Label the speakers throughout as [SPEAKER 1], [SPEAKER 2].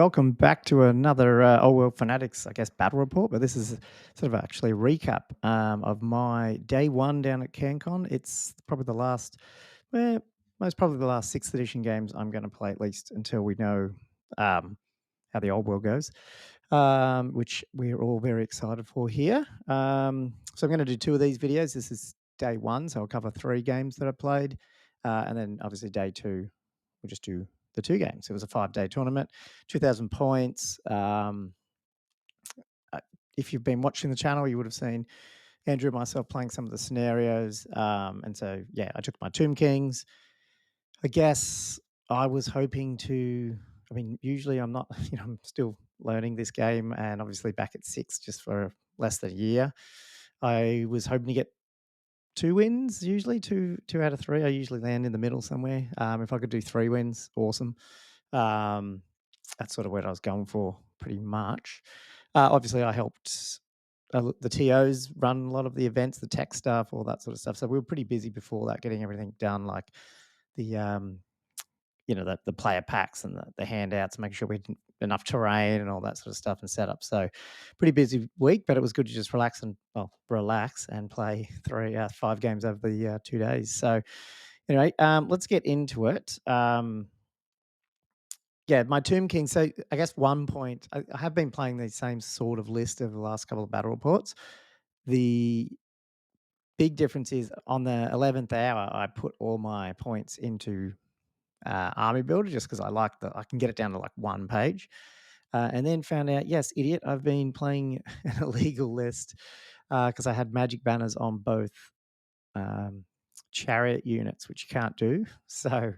[SPEAKER 1] welcome back to another Old World Fanatics, I guess, battle report. But this is sort of actually a recap of my day one down at Cancon. It's probably the last, well, most probably the last 6th edition games I'm going to play at least until we know how the Old World goes, which we're all very excited for here. So I'm going to do 2 of these videos. This is day one, so I'll cover 3 games that I played, and then obviously day 2 we'll just do the 2 games. It was a 5-day tournament, 2,000 points. If you've been watching the channel, you would have seen Andrew and myself playing some of the scenarios. And so, yeah, I took my Tomb Kings. I guess I was hoping to. I mean, usually I'm not. I'm still learning this game, and obviously back at 6 just for less than a year. I was hoping to get 2 wins, usually 2 out of 3. I usually land in the middle somewhere. If I could do 3 wins, awesome. That's sort of what I was going for, pretty much. Obviously, I helped the TOs run a lot of the events, the tech stuff, all that sort of stuff. So we were pretty busy before that, getting everything done, like the the player packs and the handouts, making sure we had enough terrain and all that sort of stuff and setup. So pretty busy week, but it was good to just relax and play 5 games over the 2 days. So anyway, let's get into it. Yeah, my Tomb King. So I guess one point, I have been playing the same sort of list over the last couple of battle reports. The big difference is on the 11th hour, I put all my points into Army Builder just because I can get it down to like 1 page. And then found out, yes, idiot, I've been playing an illegal list because I had magic banners on both chariot units, which you can't do. So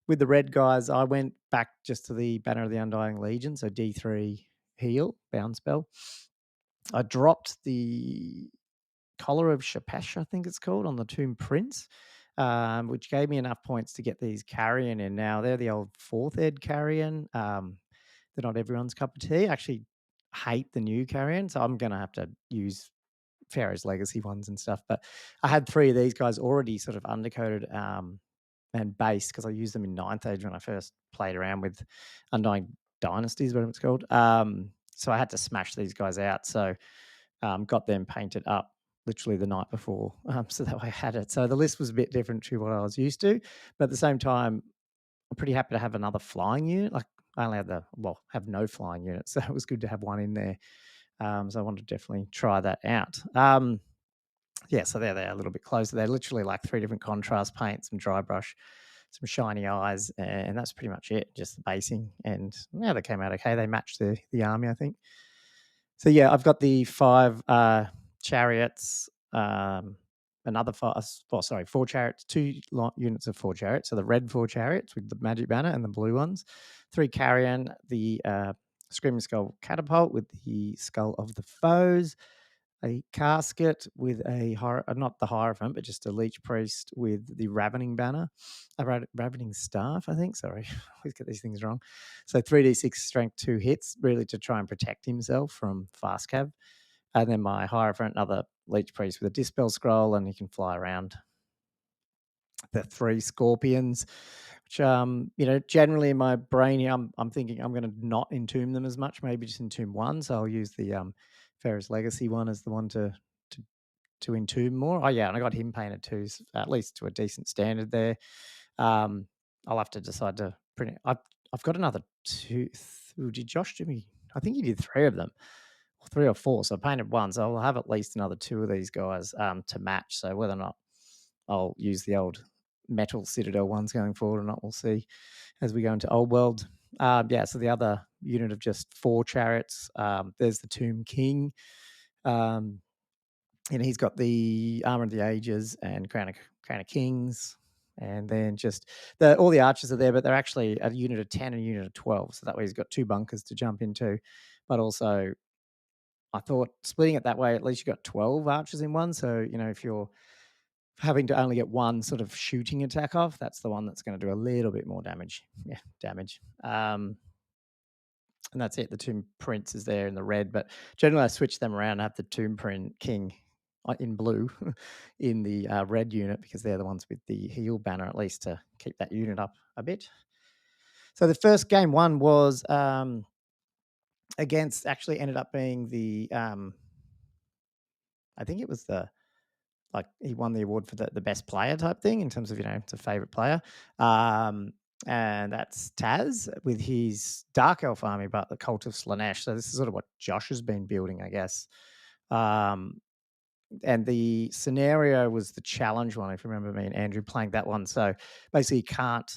[SPEAKER 1] with the red guys, I went back just to the Banner of the Undying Legion, so D3 heal, bound spell. I dropped the Collar of Shapesh, I think it's called, on the Tomb Prince, which gave me enough points to get these Carrion in. Now, they're the old 4th Ed Carrion. They're not everyone's cup of tea. I actually hate the new Carrion, so I'm going to have to use Pharaoh's Legacy ones and stuff. But I had 3 of these guys already sort of undercoated and based because I used them in 9th Age when I first played around with Undying Dynasties, whatever it's called. So I had to smash these guys out. So got them painted up literally the night before, so that I had it. So the list was a bit different to what I was used to, but at the same time, I'm pretty happy to have another flying unit. Like I only have no flying units, so it was good to have one in there. So I wanted to definitely try that out. Yeah, so there they are, a little bit closer. They're literally like 3 different contrast paints, some dry brush, some shiny eyes, and that's pretty much it. Just the basing, and yeah, they came out okay. They matched the army, I think. So yeah, I've got the 5 chariots, another 4 chariots, 2 units of 4 chariots. So the red 4 chariots with the magic banner and the blue ones, 3 carrion, the Screaming Skull catapult with the skull of the foes, a casket with not the Hierophant, but just a leech priest with the ravening banner, ravening staff, I think. Sorry, I always get these things wrong. So 3d6 strength 2 hits, really to try and protect himself from fast cav. And then my Hierophant, another leech priest with a dispel scroll, and he can fly around. The 3 scorpions, which generally in my brain here, I'm thinking I'm going to not entomb them as much, maybe just entomb 1. So I'll use the Pharaoh's Legacy one as the one to entomb more. Oh yeah, and I got him painted too, at least to a decent standard there. I'll have to decide to print it. I've got another 2. Did Josh do me? I think he did 3 of them, 3 or 4. So I painted 1. So I'll have at least another 2 of these guys to match. So whether or not I'll use the old metal Citadel ones going forward or not, we'll see as we go into Old World. Yeah, so the other unit of just 4 chariots. There's the Tomb King. And he's got the Armor of the Ages and Crown of Kings. And then just all the archers are there, but they're actually a unit of 10 and a unit of 12. So that way he's got 2 bunkers to jump into. But also, I thought splitting it that way, at least you got 12 archers in one. So, if you're having to only get 1 sort of shooting attack off, that's the one that's going to do a little bit more damage. Yeah, damage. And that's it. The Tomb Prince is there in the red, but generally I switch them around and have the Tomb King in blue in the red unit because they're the ones with the heal banner, at least to keep that unit up a bit. So the first game 1 was against actually ended up being the I think it was the like he won the award for the best player type thing in terms of it's a favorite player. Um, and that's Taz with his Dark Elf army, but the Cult of Slanesh. So this is sort of what Josh has been building, I guess. Um, and the scenario was the challenge one, if you remember me and Andrew playing that one. So basically, you can't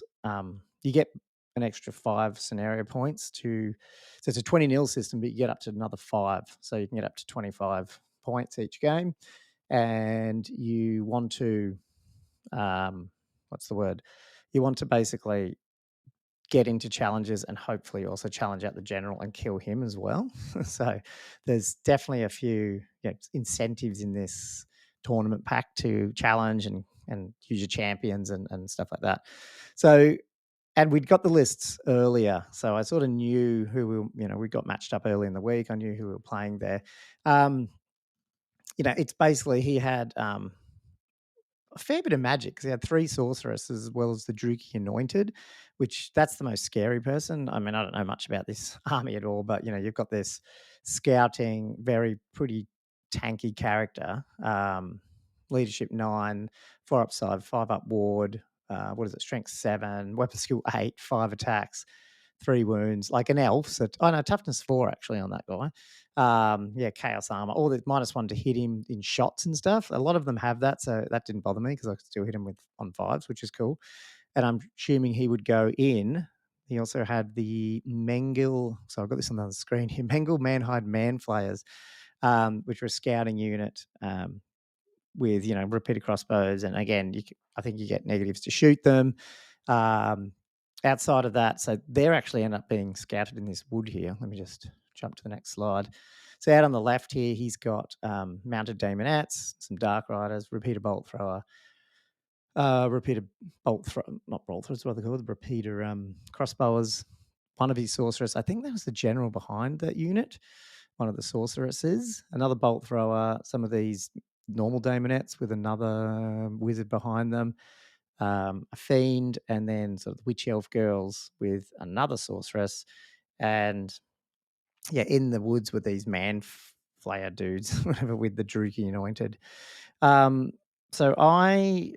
[SPEAKER 1] you get an extra 5 scenario points. So it's a 20-0 system, but you get up to another 5, so you can get up to 25 points each game. And you want to what's the word? You want to basically get into challenges and hopefully also challenge out the general and kill him as well. So there's definitely a few incentives in this tournament pack to challenge and use your champions and stuff like that. So and we'd got the lists earlier, so I sort of knew who we got matched up early in the week. I knew who we were playing there. Um, it's basically he had a fair bit of magic because he had 3 sorceresses as well as the Druki Anointed, which that's the most scary person. I mean, I don't know much about this army at all, but you've got this scouting, very pretty tanky character, leadership 9, 4 upside, 5 up ward. What is it? Strength 7, weapon skill 8, 5 attacks, 3 wounds, like an elf. So, oh no, toughness 4 actually on that guy. Yeah, chaos armor, all the -1 to hit him in shots and stuff. A lot of them have that, so that didn't bother me because I could still hit him with on 5s, which is cool. And I'm assuming he would go in. He also had the Mengil. So I've got this on the screen here. Mengil Manhide Manflayers, which were a scouting unit. With repeated crossbows, and again, I think you get negatives to shoot them. Um, outside of that, so they're actually end up being scouted in this wood here. Let me just jump to the next slide. So out on the left here, he's got mounted daemonettes, some dark riders, repeater bolt thrower, repeater bolt throw, not bolt throwers, what are they called? Repeater crossbowers. One of his sorcerers, I think that was the general behind that unit. One of the sorceresses, another bolt thrower, some of these normal daemonettes with another wizard behind them, a fiend, and then sort of witch elf girls with another sorceress. And yeah, in the woods with these flayer dudes, whatever, with the Druki anointed. Um, so I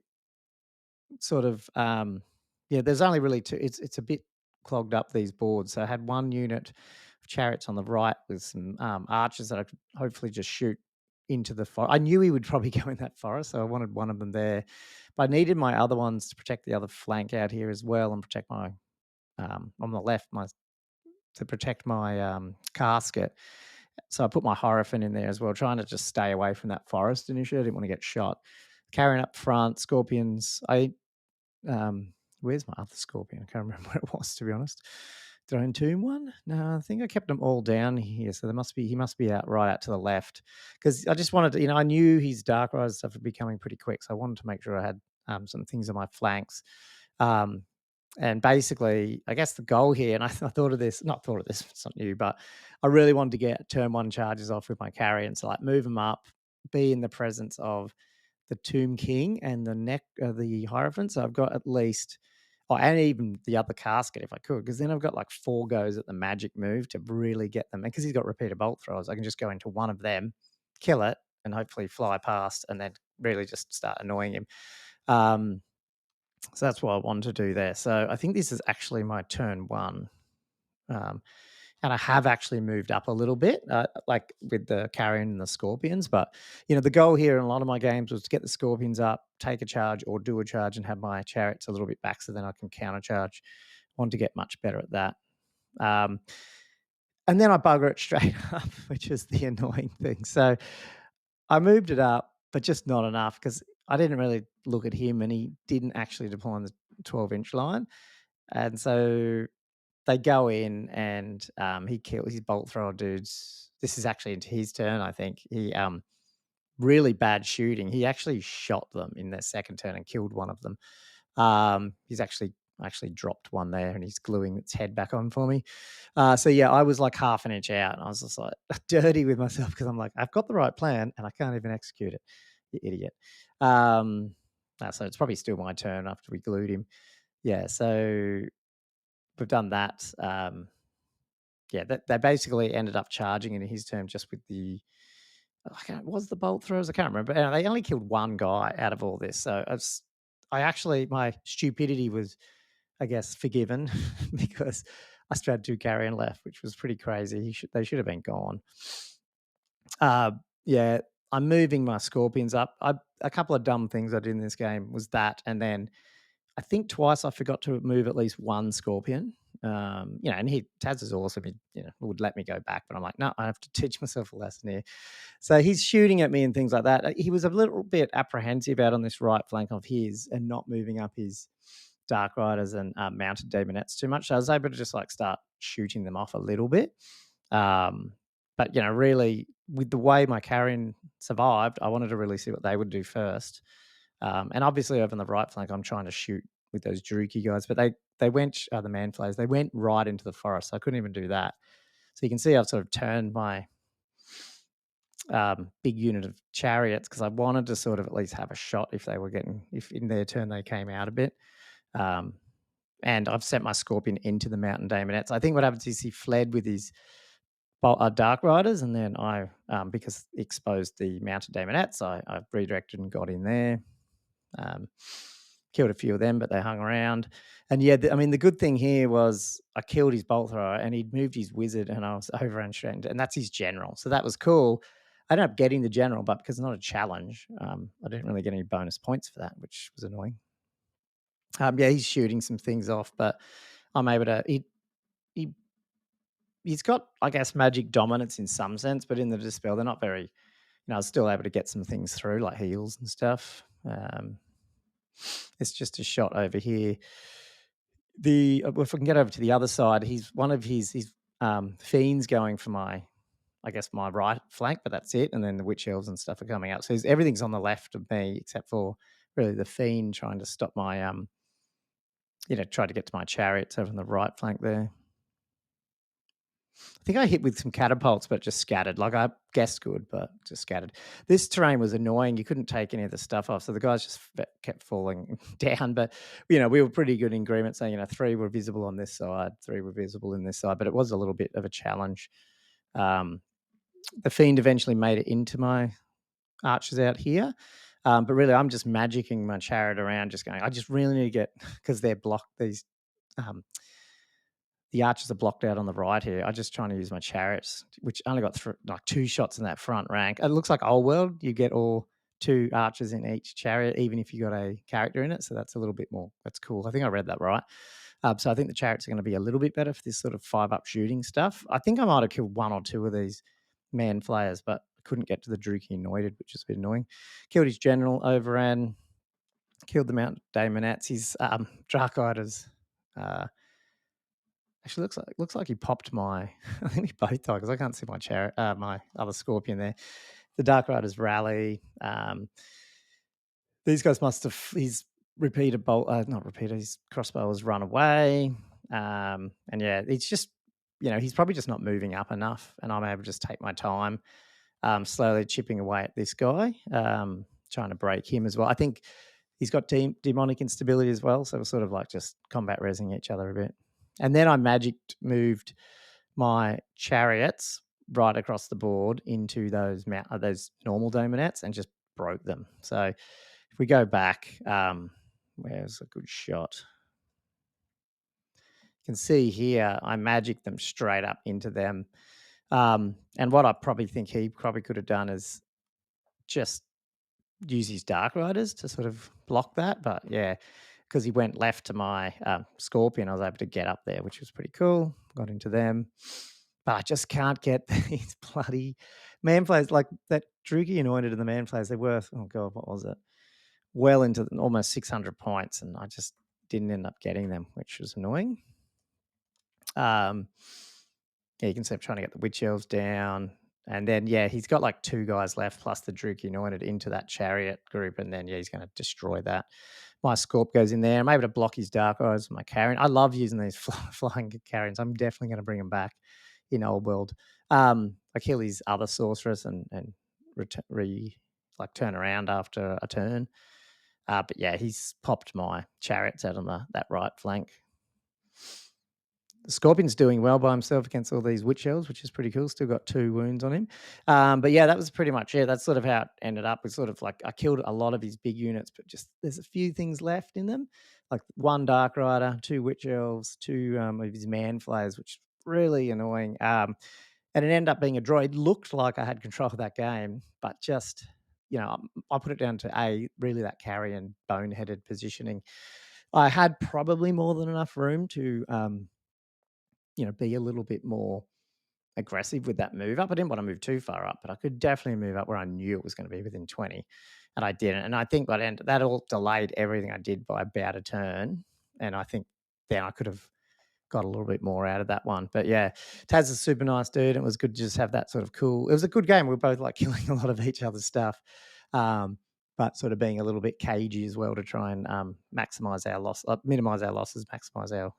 [SPEAKER 1] sort of yeah, there's only really two. It's a bit clogged up, these boards. So I had one unit of chariots on the right with some archers that I could hopefully just shoot into the forest. I knew he would probably go in that forest, so I wanted one of them there. But I needed my other ones to protect the other flank out here as well, and protect my on the left, my to protect my casket. So I put my Hierophant in there as well, trying to just stay away from that forest initially. I didn't want to get shot. Carrying up front, scorpions. Where's my other scorpion? I can't remember what it was, to be honest. Did I entomb one? No, I think I kept them all down here. So he must be out right out to the left. Because I just wanted to, I knew his Dark Rise stuff would be coming pretty quick. So I wanted to make sure I had some things on my flanks. Um, and basically, I guess the goal here, and I thought of this, not thought of this, it's not new, but I really wanted to get turn 1 charges off with my carry. And so like move them up, be in the presence of the Tomb King and the Hierophant. So I've got at least, oh, and even the other casket if I could, because then I've got like 4 goes at the magic move to really get them. And because he's got repeater bolt throwers, I can just go into one of them, kill it, and hopefully fly past, and then really just start annoying him. So that's what I wanted to do there. So I think this is actually my turn 1. Um, and I have actually moved up a little bit, like with the carrion and the scorpions. But the goal here in a lot of my games was to get the scorpions up, take a charge, or do a charge, and have my chariots a little bit back, so then I can counter charge. I want to get much better at that. Um, and then I bugger it straight up, which is the annoying thing. So I moved it up, but just not enough because I didn't really look at him, and he didn't actually deploy on the 12-inch line, and so they go in and he kills his bolt thrower dudes. This is actually into his turn, I think. He really bad shooting. He actually shot them in their second turn and killed one of them. He's actually dropped one there, and he's gluing its head back on for me. So yeah, I was like half an inch out, and I was just like dirty with myself because I'm like, I've got the right plan and I can't even execute it. You idiot. So it's probably still my turn after we glued him. Yeah, so we've done that. yeah, they basically ended up charging in his turn just with the I can't was the bolt throwers? I can't remember. And they only killed one guy out of all this. So I actually my stupidity was, I guess, forgiven because I still had 2 carrion left, which was pretty crazy. They should have been gone. Uh, yeah, I'm moving my scorpions up. A couple of dumb things I did in this game was that, and then I think twice I forgot to move at least one scorpion. And Taz is awesome. He, would let me go back, but I'm like, no, I have to teach myself a lesson here. So he's shooting at me and things like that. He was a little bit apprehensive out on this right flank of his and not moving up his Dark Riders and mounted Demonettes too much. So I was able to just like start shooting them off a little bit. But really, with the way my carrion survived, I wanted to really see what they would do first. And obviously, over on the right flank, I'm trying to shoot with those Druki guys, but they went the Manflays. They went right into the forest, so I couldn't even do that. So you can see I've sort of turned my big unit of chariots because I wanted to sort of at least have a shot if in their turn they came out a bit. And I've sent my Scorpion into the Mountain Daemonettes. I think what happens is he fled with his Dark Riders, and then I, because it exposed the Mounted Daemonettes, I redirected and got in there. Killed a few of them, but they hung around. And yeah, the good thing here was I killed his bolt thrower and he'd moved his wizard and I was overrun strength, and that's his general. So that was cool. I ended up getting the general, but because it's not a challenge, I didn't really get any bonus points for that, which was annoying. Yeah, he's shooting some things off, but I'm able to. He he's got, I guess, magic dominance in some sense, but in the dispel, they're not very. I was still able to get some things through, like heals and stuff. It's just a shot over here. If we can get over to the other side, he's one of his fiends going for my right flank, but that's it. And then the witch elves and stuff are coming up. So everything's on the left of me except for really the fiend trying to stop my try to get to my chariots over on the right flank there. I think I hit with some catapults, but just scattered. Like I guessed good, but just scattered. This terrain was annoying. You couldn't take any of the stuff off, so the guys just kept falling down. But we were pretty good in agreement, saying 3 were visible on this side, 3 were visible in this side. But it was a little bit of a challenge. The fiend eventually made it into my archers out here. But really, I'm just magicking my chariot around, just going. I just really need to get because they're blocked. The archers are blocked out on the right here. I'm just trying to use my chariots, which only got like 2 shots in that front rank. It looks like Old World. You get all 2 archers in each chariot, even if you got a character in it. So that's a little bit more. That's cool. I think I read that right. So I think the chariots are going to be a little bit better for this sort of 5-up shooting stuff. I think I might have killed 1 or 2 of these man flayers, but I couldn't get to the Druki anointed, which is a bit annoying. Killed his general, overran. Killed the Mount Daemonettes. His Darkriders. Actually, looks like he popped my. I think he both died because I can't see my other Scorpion there. The Dark Riders rally. These guys must have. His repeated bolt, not repeated. His crossbow has run away. And yeah, it's just he's probably just not moving up enough, and I'm able to just take my time, slowly chipping away at this guy, trying to break him as well. I think he's got demonic instability as well, so we're sort of like just combat resing each other a bit. And then I moved my chariots right across the board into those normal Daemonettes and just broke them. So if we go back, where's a good shot? You can see here, I magicked them straight up into them. And what I probably think he probably could have done is just use his Dark Riders to sort of block that. But yeah, because he went left to my Scorpion, I was able to get up there, which was pretty cool. Got into them. But I just can't get these bloody Manflays. Like that Druki anointed and the Manflays, they're worth, oh God, what was it? Well into almost 600 points. And I just didn't end up getting them, which was annoying. Yeah, you can see I'm trying to get the Witch Elves down. And then, yeah, he's got like 2 guys left plus the Druki anointed into that chariot group. And then, yeah, he's going to destroy that. My Scorp goes in there. I'm able to block his Dark Eyes with my Carrion. I love using these flying Carrions. I'm definitely going to bring them back in Old World. I kill his other Sorceress and turn around after a turn. But yeah, he's popped my chariots out on that right flank. The Scorpion's doing well by himself against all these witch elves, which is pretty cool. Still got 2 wounds on him. But yeah, that was pretty much it. That's sort of how it ended up. It's sort of like I killed a lot of his big units, but just there's a few things left in them, like 1 Dark Rider, 2 witch elves, 2 of his man flayers, which is really annoying. And it ended up being a draw. It looked like I had control of that game, but just I put it down to really that carry and boneheaded positioning. I had probably more than enough room to be a little bit more aggressive with that move up. I didn't want to move too far up, but I could definitely move up where I knew it was going to be within 20, and I didn't. And I think by the end, that all delayed everything I did by about a turn. And I think then I could have got a little bit more out of that one. But yeah, Taz is a super nice dude. It was good to just have that sort of cool. It was a good game. We were both like killing a lot of each other's stuff, but sort of being a little bit cagey as well to try and maximize our loss, minimize our losses, maximize our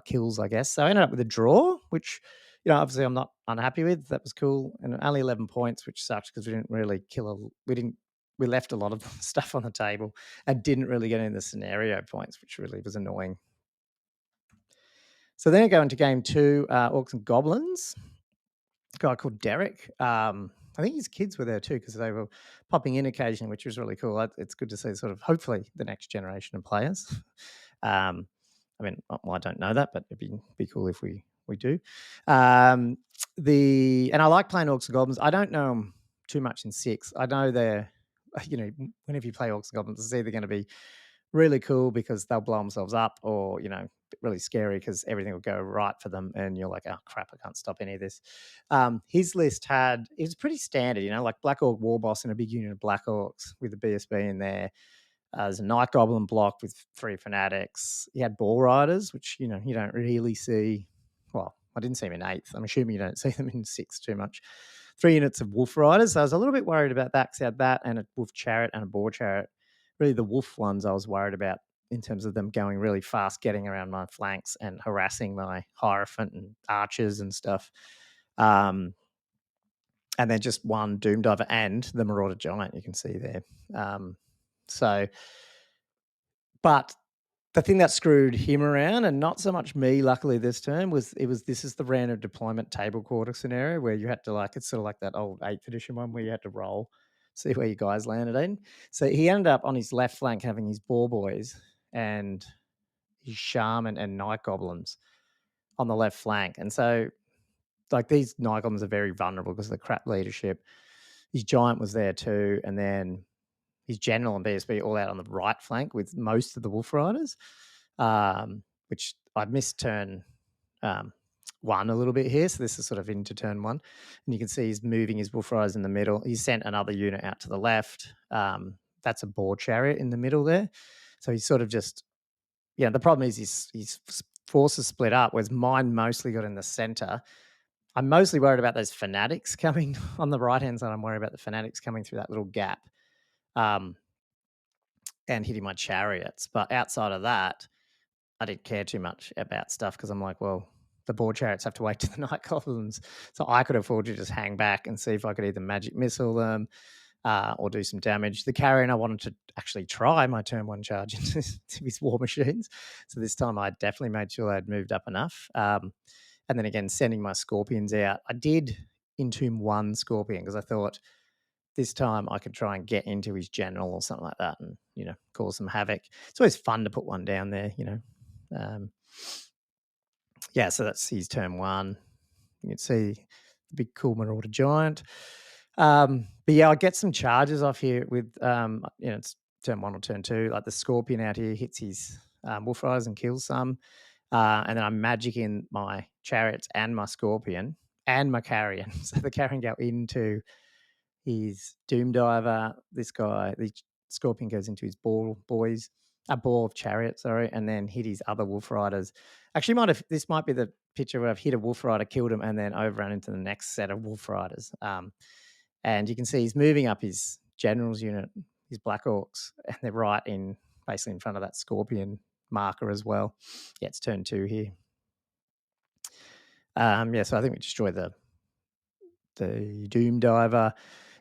[SPEAKER 1] kills, I guess. So I ended up with a draw, which, obviously I'm not unhappy with. That was cool. And only 11 points, which sucks because we didn't really we left a lot of stuff on the table and didn't really get in the scenario points, which really was annoying. So then I go into game 2, Orcs and Goblins. A guy called Derek. I think his kids were there too because they were popping in occasionally, which was really cool. It's good to see sort of hopefully the next generation of players. I mean, I don't know that, but it'd be cool if we do. And I like playing Orcs and Goblins. I don't know them too much in 6. I know they're, whenever you play Orcs and Goblins, it's either going to be really cool because they'll blow themselves up, or really scary because everything will go right for them, and you're like, oh crap, I can't stop any of this. His list it was pretty standard, like Black Orc War Boss and a big unit of Black Orcs with a BSB in there. There's a Night Goblin block with 3 Fanatics. He had Ball Riders, which, you don't really see. Well, I didn't see them in 8th. I'm assuming you don't see them in 6th too much. 3 units of Wolf Riders. So I was a little bit worried about that because he had that and a Wolf Chariot and a Boar Chariot. Really, the Wolf ones I was worried about in terms of them going really fast, getting around my flanks and harassing my Hierophant and archers and stuff. And then just 1 Doom Diver and the Marauder Giant you can see there. But the thing that screwed him around, and not so much me, luckily this turn, this is the random deployment table quarter scenario where you had to it's sort of like that old 8th edition one where you had to roll, see where you guys landed in. So he ended up on his left flank having his Boar Boys and his Shaman and Night Goblins on the left flank. And so these Night Goblins are very vulnerable because of the crap leadership. His Giant was there too, and then his General and BSB all out on the right flank with most of the Wolf Riders, which I missed turn 1 a little bit here. So this is sort of into turn 1. And you can see he's moving his Wolf Riders in the middle. He sent another unit out to the left. That's a Boar Chariot in the middle there. So he's sort of just, the problem is his forces split up, whereas mine mostly got in the center. I'm mostly worried about those Fanatics coming on the right-hand side. I'm worried about the Fanatics coming through that little gap. And hitting my chariots. But outside of that, I didn't care too much about stuff because I'm like, well, the Boar Chariots have to wait to the Night Goblins. So I could afford to just hang back and see if I could either magic missile them or do some damage. The Carrion, I wanted to actually try my turn 1 charge into his War Machines. So this time I definitely made sure they'd moved up enough. And then again, sending my Scorpions out. I did entomb 1 Scorpion because I thought this time I could try and get into his General or something like that and, cause some havoc. It's always fun to put one down there, so that's his turn 1. You can see the big cool Marauder Giant. But yeah, I get some charges off here with, it's turn 1 or turn 2. Like the Scorpion out here hits his Wolf Riders and kills some. And then I magic in my Chariots and my Scorpion and my Carrion. So the Carrion go into his Doom Diver. The Scorpion goes into his Ball of Chariot, and then hit his other Wolf Riders. Actually, this might be the picture where I've hit a Wolf Rider, killed him, and then overrun into the next set of Wolf Riders. And you can see he's moving up his General's unit, his Black Orcs, and they're right in, basically in front of that Scorpion marker as well. Yeah, it's turn 2 here. So I think we destroy the Doom Diver.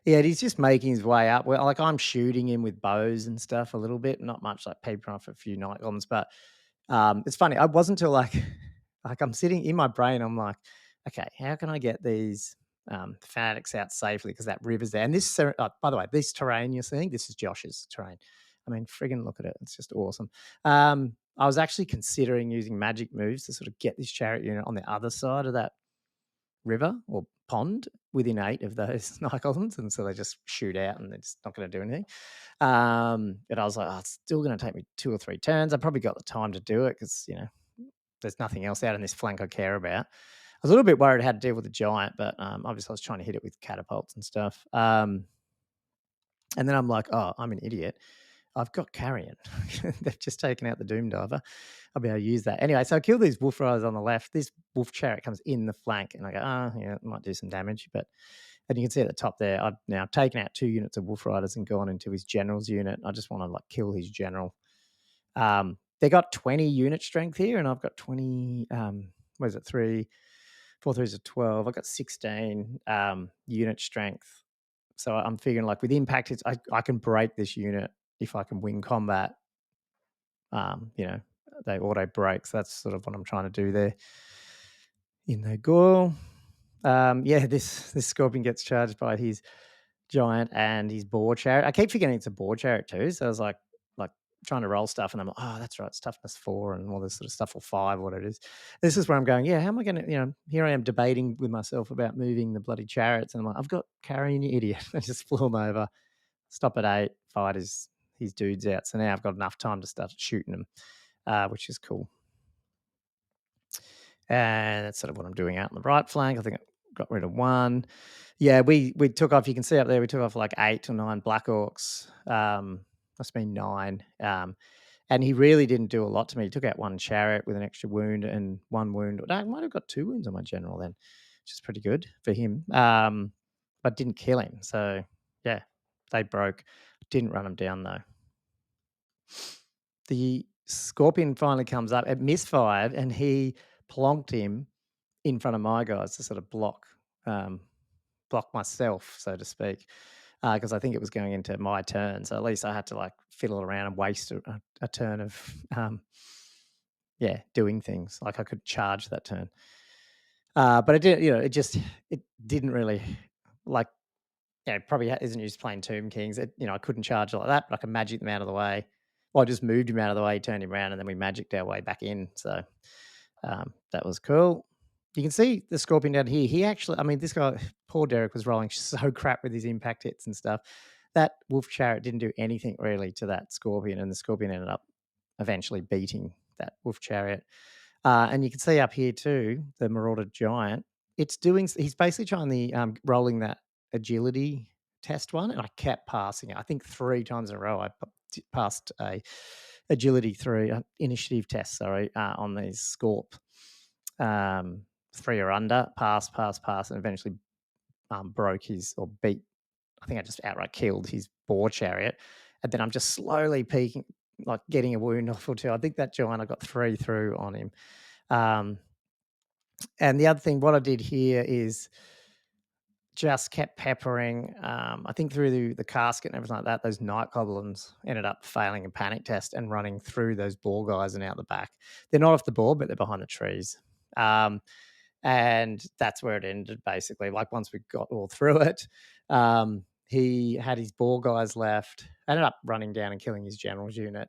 [SPEAKER 1] Yeah, he's just making his way up. Well, I'm shooting him with bows and stuff a little bit, not much, like peeping off a few Night Goblins. But it's funny. I wasn't till Like, I'm sitting in my brain, I'm like, "Okay, how can I get these, fanatics out safely? Because that river's there." And by the way, this terrain you're seeing, this is Josh's terrain. I mean, friggin' look at it. It's just awesome. I was actually considering using magic moves to sort of get this chariot unit on the other side of that river or pond within 8 of those Nycons, and so they just shoot out and they're just not gonna do anything. But I was like, "Oh, it's still gonna take me 2 or 3 turns." I probably got the time to do it because there's nothing else out in this flank I care about. I was a little bit worried how to deal with the giant, but, obviously I was trying to hit it with catapults and stuff. And then I'm like, "Oh, I'm an idiot. I've got carrion." They've just taken out the Doom Diver. I'll be able to use that. Anyway, so I kill these wolf riders on the left. This wolf chariot comes in the flank, and I go, "Oh, yeah, it might do some damage." But and you can see at the top there, I've now taken out 2 units of wolf riders and gone into his general's unit. I just wanna, like, kill his general. They got 20 unit strength here, and I've got 20, what is it, 3, 4 threes are 12. I've got 16, unit strength. So I'm figuring, like, with impact, I can break this unit if I can win combat. Um, you know, they auto break, so that's sort of what I'm trying to do there. In they go. Yeah, this scorpion gets charged by his giant and his boar chariot. I keep forgetting it's a boar chariot too. So I was like trying to roll stuff, and I'm like, oh, that's right, it's toughness 4 and all this sort of stuff, or 5, what it is. This is where I'm going. Yeah, how am I going to? Here I am debating with myself about moving the bloody chariots, and I'm like, I've got carrying, you idiot. I just flew him over. Stop at 8. Fight his dudes out. So now I've got enough time to start shooting them, which is cool. And that's sort of what I'm doing out on the right flank. I think I got rid of 1. Yeah, we took off. You can see up there, we took off like 8 or 9 Black Orcs. Must have been 9. And he really didn't do a lot to me. He took out 1 chariot with an extra wound and 1 wound. No, I might have got 2 wounds on my general then, which is pretty good for him. But didn't kill him. So yeah, they broke. Didn't run him down though. The scorpion finally comes up. It misfired, and he plonked him in front of my guys to sort of um, block myself, so to speak, because I think it was going into my turn. So at least I had to like fiddle around and waste a turn of doing things. Like I could charge that turn, but it did. It didn't really like. Probably isn't used to playing Tomb Kings. I couldn't charge like that, but I could magic them out of the way. Well, I just moved him out of the way, turned him around, and then we magicked our way back in. So that was cool. You can see the scorpion down here. He actually, I mean, this guy, poor Derek, was rolling so crap with his impact hits and stuff. That wolf chariot didn't do anything really to that scorpion, and the scorpion ended up eventually beating that wolf chariot. And you can see up here too, the marauder giant. He's basically trying rolling that agility test one, and I kept passing it. I think 3 times in a row I passed a agility 3 initiative test. Sorry, on these Scorp. 3 or under, pass, and eventually broke his or beat. I think I just outright killed his boar chariot, and then I'm just slowly peeking, like getting a wound off or 2. I think that giant I got 3 through on him. Um, and the other thing, what I did here is just kept peppering. I think through the casket and everything like that, those night goblins ended up failing a panic test and running through those boar guys and out the back. They're not off the board, but they're behind the trees. And that's where it ended, basically. Like once we got all through it, he had his boar guys left, ended up running down and killing his general's unit.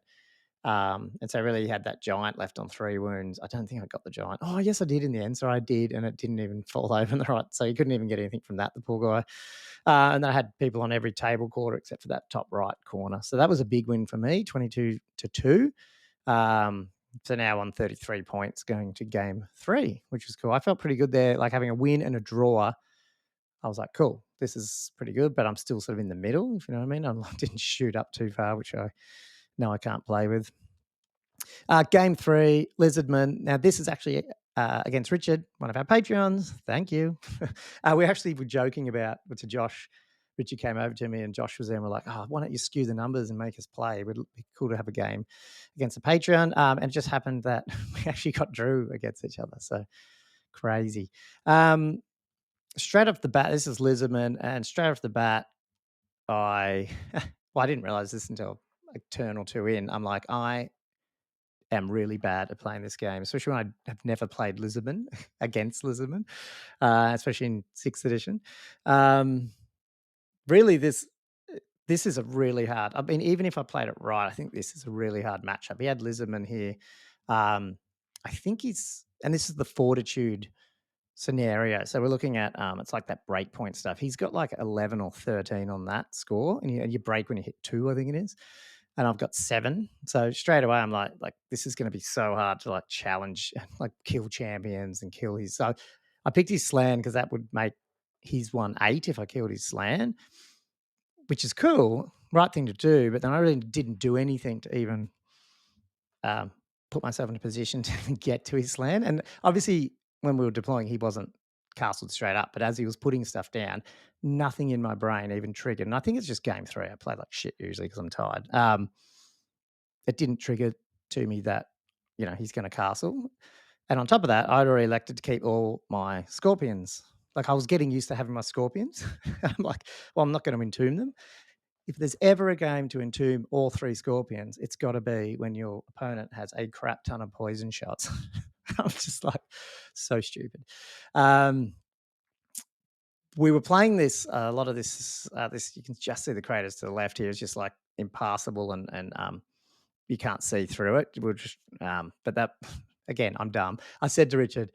[SPEAKER 1] And so really he had that giant left on 3 wounds. I don't think I got the giant. Oh, yes, I did in the end. So I did, and it didn't even fall over in the right. So he couldn't even get anything from that, the poor guy. And I had people on every table quarter except for that top right corner. So that was a big win for me, 22-2. So now on 33 points going to game 3, which was cool. I felt pretty good there, like having a win and a draw. I was like, cool, this is pretty good, but I'm still sort of in the middle, if you know what I mean. I didn't shoot up too far, which I know I can't play with. Game 3, Lizardman. Now, this is actually against Richard, one of our Patreons. Thank you. We actually were joking about to Josh. Richard came over to me and Josh was there and we're like, oh, why don't you skew the numbers and make us play? It would be cool to have a game against a Patreon. And it just happened that we actually got drew against each other. So crazy. Straight off the bat, this is Lizardman. And straight off the bat, I didn't realize this until a turn or 2 in. I'm like, I am really bad at playing this game, especially when I have never played Lizardman against Lizardman, especially in 6th edition. Um, really, this is a really hard. I mean, even if I played it right, I think this is a really hard matchup. He had Lizardman here. I think he's, and this is the Fortitude scenario. So we're looking at it's like that breakpoint stuff. He's got like 11 or 13 on that score, and you break when you hit 2, I think it is. And I've got 7. So straight away I'm like this is going to be so hard to like challenge, like kill champions and kill his. So I picked his Slan because that would make his 1/8 if I killed his Slan, which is cool, right thing to do. But then I really didn't do anything to even um, put myself in a position to get to his Slan. And obviously, when we were deploying, he wasn't castled straight up. But as he was putting stuff down, nothing in my brain even triggered. And I think it's just game 3. I play like shit usually because I'm tired. It didn't trigger to me that he's going to castle. And on top of that, I'd already elected to keep all my scorpions. Like I was getting used to having my scorpions. I'm like, well, I'm not going to entomb them. If there's ever a game to entomb all 3 scorpions, it's got to be when your opponent has a crap ton of poison shots. I'm just like, so stupid. We were playing this, a lot of this you can just see the craters to the left here. It's just like impassable, and you can't see through it. We're just, but that again, I'm dumb. I said to Richard,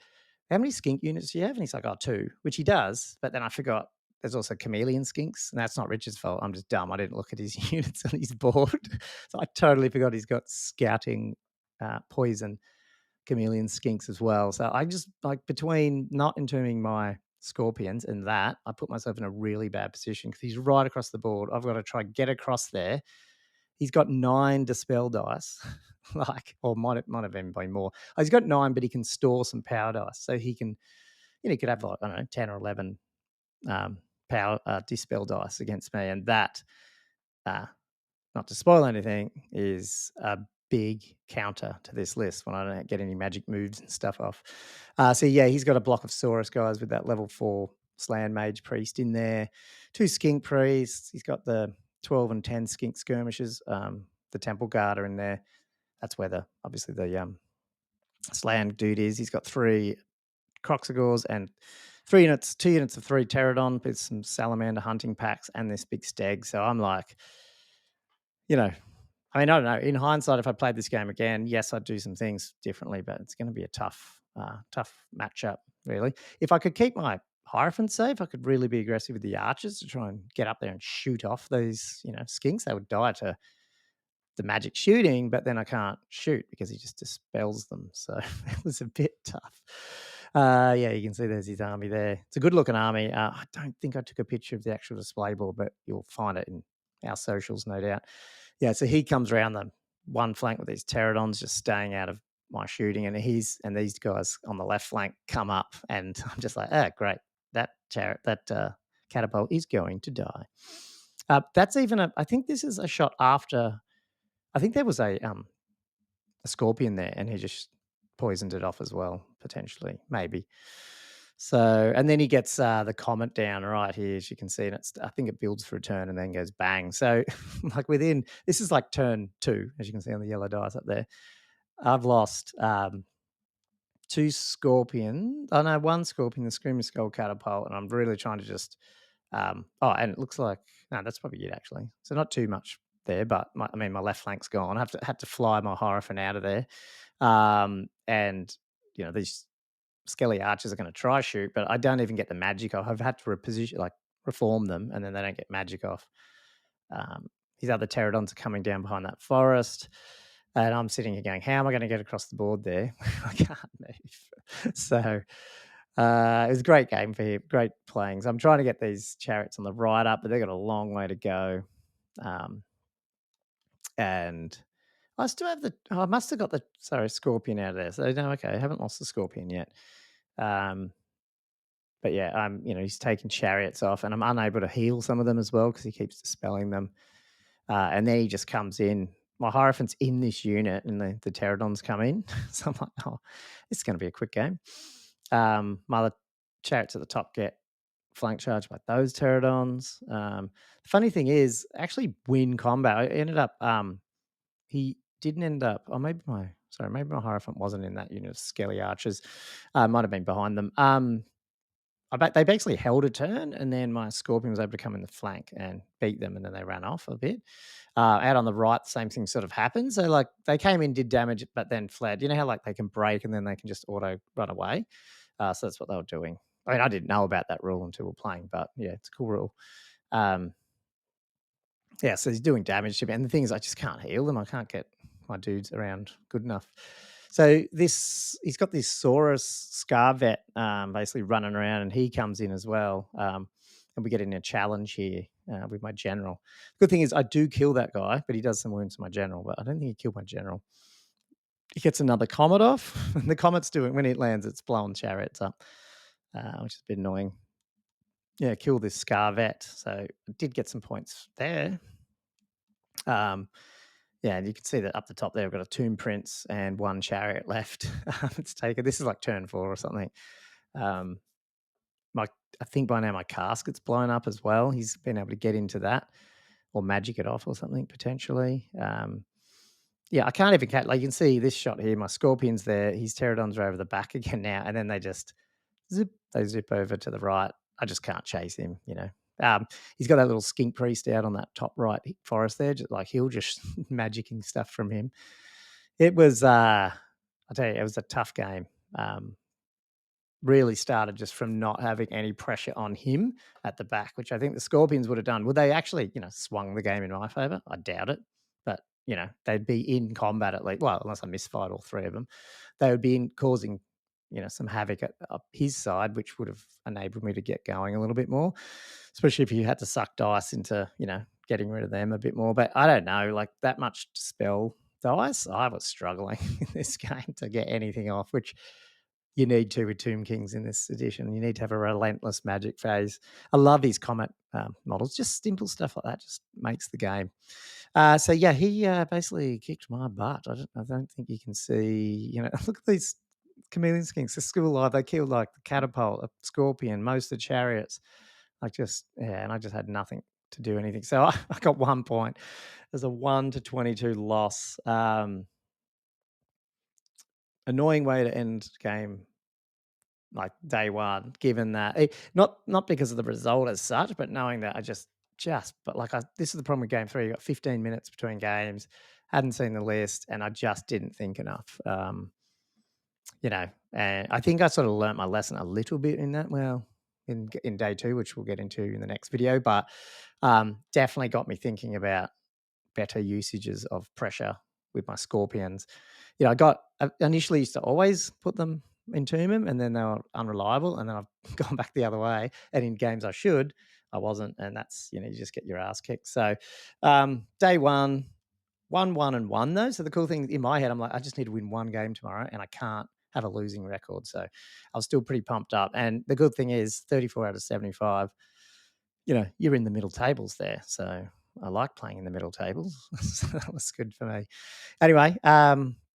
[SPEAKER 1] "How many skink units do you have?" And he's like, "Oh, 2," which he does. But then I forgot there's also chameleon skinks, and that's not Richard's fault. I'm just dumb. I didn't look at his units on his board, so I totally forgot he's got scouting, poison chameleon skinks as well. So I just like between not entombing my scorpions and that, I put myself in a really bad position because he's right across the board. I've got to try get across there. He's got 9 dispel dice, like, or might have even been more. Oh, he's got 9, but he can store some power dice, so he can, he could have like I don't know 10 or 11 power dispel dice against me, and that, uh, not to spoil anything, is a big counter to this list when I don't get any magic moves and stuff off. So yeah, he's got a block of Saurus guys with that level 4 Slan Mage Priest in there, 2 Skink Priests. He's got the 12 and 10 Skink Skirmishers. The Temple Guard are in there. That's where obviously the Slan dude is. He's got 3 Croxagores and 2 units of 3 Pterodon with some Salamander hunting packs and this big Steg. So I'm like, I mean, I don't know. In hindsight, if I played this game again, yes, I'd do some things differently, but it's going to be a tough matchup, really. If I could keep my Hierophant safe, I could really be aggressive with the archers to try and get up there and shoot off these, skinks. They would die to the magic shooting, but then I can't shoot because he just dispels them. So it was a bit tough. Yeah, you can see there's his army there. It's a good looking army. I don't think I took a picture of the actual display board, but you'll find it in our socials, no doubt. Yeah, so he comes around the one flank with these pterodons just staying out of my shooting, and these guys on the left flank come up, and I'm just like, oh, great, that catapult is going to die. That's even I think this is a shot after. I think there was a scorpion there, and he just poisoned it off as well, potentially, maybe. So, and then he gets the comet down right here, as you can see, and I think it builds for a turn and then goes bang. So, like this is like turn 2, as you can see on the yellow dice up there. I've lost 2 scorpion. Oh no, 1 scorpion, the Screaming Skull catapult, and I'm really trying to just. And it looks like no, that's probably it actually. So not too much there, but my left flank's gone. I had to fly my Hierophant out of there, and these Skelly archers are going to try shoot, but I don't even get the magic off. I've had to reform them, and then they don't get magic off. These other pterodons are coming down behind that forest, and I'm sitting here going, "How am I going to get across the board there? I can't move." So it was a great game for him, great playing. So I'm trying to get these chariots on the right up, but they've got a long way to go. And I still have I must have got the scorpion out of there. So no, okay, I haven't lost the scorpion yet. But yeah, he's taking chariots off, and I'm unable to heal some of them as well because he keeps dispelling them. And then he just comes in. My Hierophant's in this unit, and the pterodons come in. So I'm like, oh, it's going to be a quick game. My other chariots at the top get flank charged by those pterodons. The funny thing is, actually, win combat. I ended up. He didn't end up. Oh, maybe Sorry, maybe my Hierophant wasn't in that unit of Skelly Archers. Might have been behind them. I bet they basically held a turn, and then my Scorpion was able to come in the flank and beat them, and then they ran off a bit. Out on the right, the same thing sort of happened. So like they came in, did damage, but then fled. You know how like they can break and then they can just auto run away. So that's what they were doing. I mean, I didn't know about that rule until we were playing, but yeah, it's a cool rule. Yeah, so he's doing damage to me. And the thing is, I just can't heal them. I can't get my dudes around good enough. So he's got this Saurus Scar Vet basically running around, and he comes in as well. And we get in a challenge here with my general. Good thing is, I do kill that guy, but he does some wounds to my general. But I don't think he killed my general. He gets another comet off, and the comet's doing when it lands, it's blowing chariots up, which is a bit annoying. Yeah, kill this Scar Vet. So I did get some points there. Yeah, and you can see that up the top there, I've got a Tomb Prince and one chariot left. It's taken. This is like turn 4 or something. I think by now my casket's blown up as well. He's been able to get into that or magic it off or something potentially. Yeah, I can't even catch. Like you can see this shot here. My Scorpion's there. His Pterodons are over the back again now, and then they just zip over to the right. I just can't chase him. He's got that little skink priest out on that top right forest there. Just like he'll just magicking stuff from him. It was, I tell you, it was a tough game. Really started just from not having any pressure on him at the back, which I think the Scorpions would have done. Would they actually, swung the game in my favor? I doubt it. But, they'd be in combat at least. Well, unless I misfired all 3 of them, they would be in causing, some havoc up his side, which would have enabled me to get going a little bit more, especially if you had to suck dice into, getting rid of them a bit more. But I don't know, like that much spell dice, I was struggling in this game to get anything off, which you need to with Tomb Kings in this edition. You need to have a relentless magic phase. I love his comet models. Just simple stuff like that just makes the game. So yeah, he basically kicked my butt. I don't think you can see. Look at these chameleon skinks. The school live. They killed like the catapult, a scorpion, most of the chariots. And I just had nothing to do anything. So I got 1 point. There's a 1-22 loss. Annoying way to end game like day one, given that not because of the result as such, but knowing that this is the problem with game 3. You got 15 minutes between games, hadn't seen the list, and I just didn't think enough. And I think I sort of learnt my lesson a little bit in that. Well, in day 2, which we'll get into in the next video, but definitely got me thinking about better usages of pressure with my Scorpions. I initially used to always put them in Tomb, and then they were unreliable, and then I've gone back the other way. And in games I wasn't, and that's you just get your ass kicked. So day 1, 1-1-1 though. So the cool thing in my head, I'm like, I just need to win 1 game tomorrow, and I can't have a losing record. So I was still pretty pumped up. And the good thing is, 34 out of 75. You're in the middle tables there. So I like playing in the middle tables. So that was good for me. Anyway,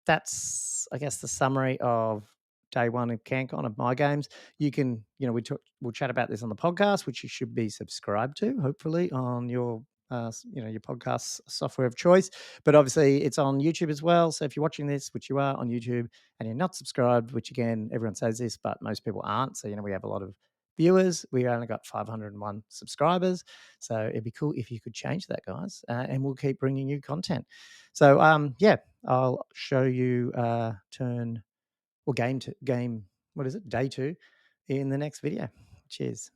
[SPEAKER 1] that's, I guess, the summary of day 1 of Cancon of my games. You can, we'll chat about this on the podcast, which you should be subscribed to, hopefully, on your your podcast software of choice. But obviously it's on YouTube as well. So if you're watching this, which you are on YouTube, and you're not subscribed, which again, everyone says this, but most people aren't. So, we have a lot of viewers. We only got 501 subscribers. So it'd be cool if you could change that, guys. And we'll keep bringing you content. So, I'll show you game, what is it? Day 2 in the next video. Cheers.